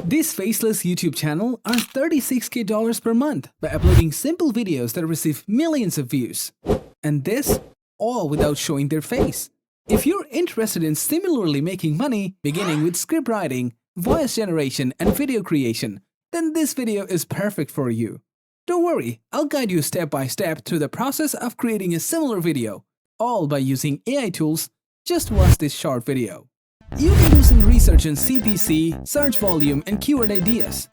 This Faceless YouTube channel earns $36K per month by uploading simple videos that receive millions of views. And this, all without showing their face. If you're interested in similarly making money, beginning with script writing, voice generation, and video creation, then this video is perfect for you. Don't worry, I'll guide you step by step through the process of creating a similar video, all by using AI tools. Just watch this short video. You can do some research on CPC, search volume, and keyword ideas.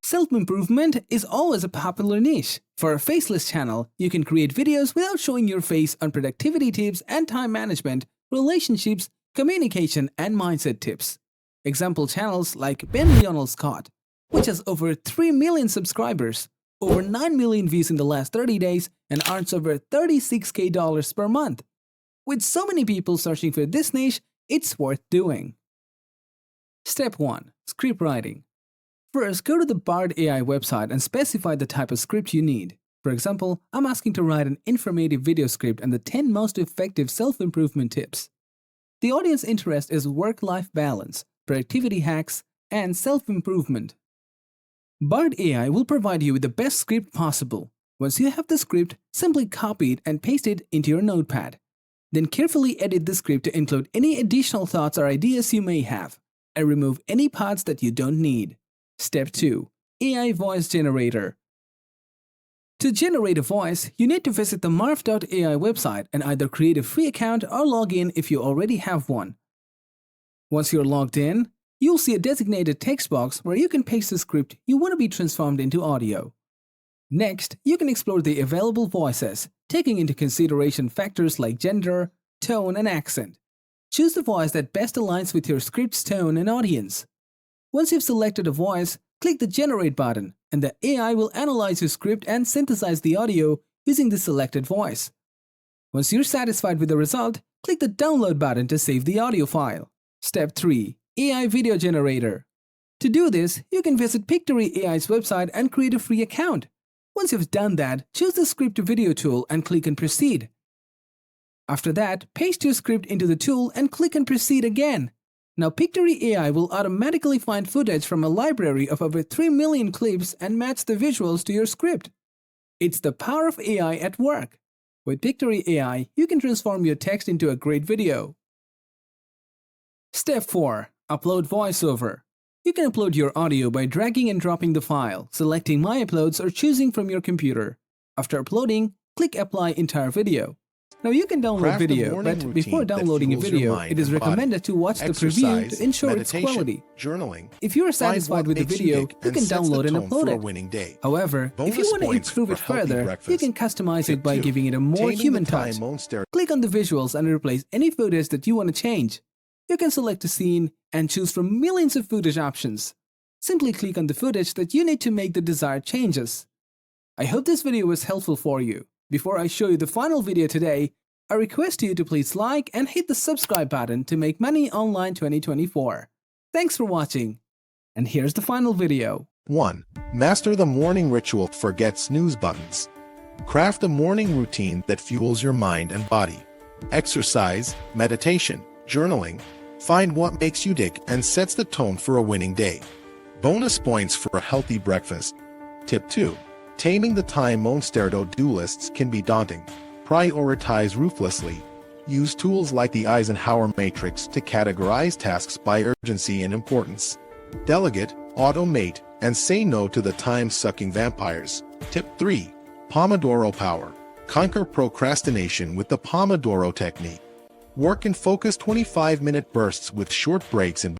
Self-improvement is always a popular niche. For a Faceless channel, you can create videos without showing your face on productivity tips and time management, relationships, communication, and mindset tips. Example channels like Ben Lionel Scott, which has over 3 million subscribers, over 9 million views in the last 30 days, and earns over $36K per month. With so many people searching for this niche, it's worth doing. Step 1. Script writing. First, go to the Bard AI website and specify the type of script you need. For example, I'm asking to write an informative video script and the 10 most effective self-improvement tips. The audience interest is work-life balance, productivity hacks, and self-improvement. Bard AI will provide you with the best script possible. Once you have the script, simply copy it and paste it into your notepad. Then carefully edit the script to include any additional thoughts or ideas you may have, and remove any parts that you don't need. Step 2. AI Voice Generator. To generate a voice, you need to visit the marv.ai website and either create a free account or log in if you already have one. Once you're logged in, you'll see a designated text box where you can paste the script you want to be transformed into audio. Next, you can explore the available voices, taking into consideration factors like gender, tone, and accent. Choose the voice that best aligns with your script's tone and audience. Once you've selected a voice, click the Generate button, and the AI will analyze your script and synthesize the audio using the selected voice. Once you're satisfied with the result, click the Download button to save the audio file. Step 3. AI Video Generator. To do this, you can visit Pictory AI's website and create a free account. Once you've done that, choose the Script to Video tool and click on Proceed. After that, paste your script into the tool and click on Proceed again. Now Pictory AI will automatically find footage from a library of over 3 million clips and match the visuals to your script. It's the power of AI at work. With Pictory AI, you can transform your text into a great video. Step 4. Upload VoiceOver. You can upload your audio by dragging and dropping the file, selecting My Uploads, or choosing from your computer. After uploading, click Apply Entire Video. Now you can download video, but before downloading a video, it is recommended to watch the preview to ensure its quality. Journaling. If you are satisfied with the video, you can download and upload it. However, if you want to improve it further, you can customize it by giving it a more human touch. Click on the visuals and replace any footage that you want to change. You can select a scene and choose from millions of footage options. Simply click on the footage that you need to make the desired changes. I hope this video was helpful for you. Before I show you the final video today, I request you to please like and hit the subscribe button to make money online 2024. Thanks for watching. And here's the final video. 1. Master the morning ritual. Forget snooze buttons. Craft a morning routine that fuels your mind and body. Exercise, meditation, journaling. Find what makes you tick and sets the tone for a winning day. Bonus points for a healthy breakfast. Tip 2. Taming the time monster. To-do lists can be daunting. Prioritize ruthlessly. Use tools like the Eisenhower matrix to categorize tasks by urgency and importance. Delegate, automate, and say no to the time-sucking vampires. Tip 3. Pomodoro Power. Conquer procrastination with the Pomodoro technique. Work in focused 25-minute bursts with short breaks in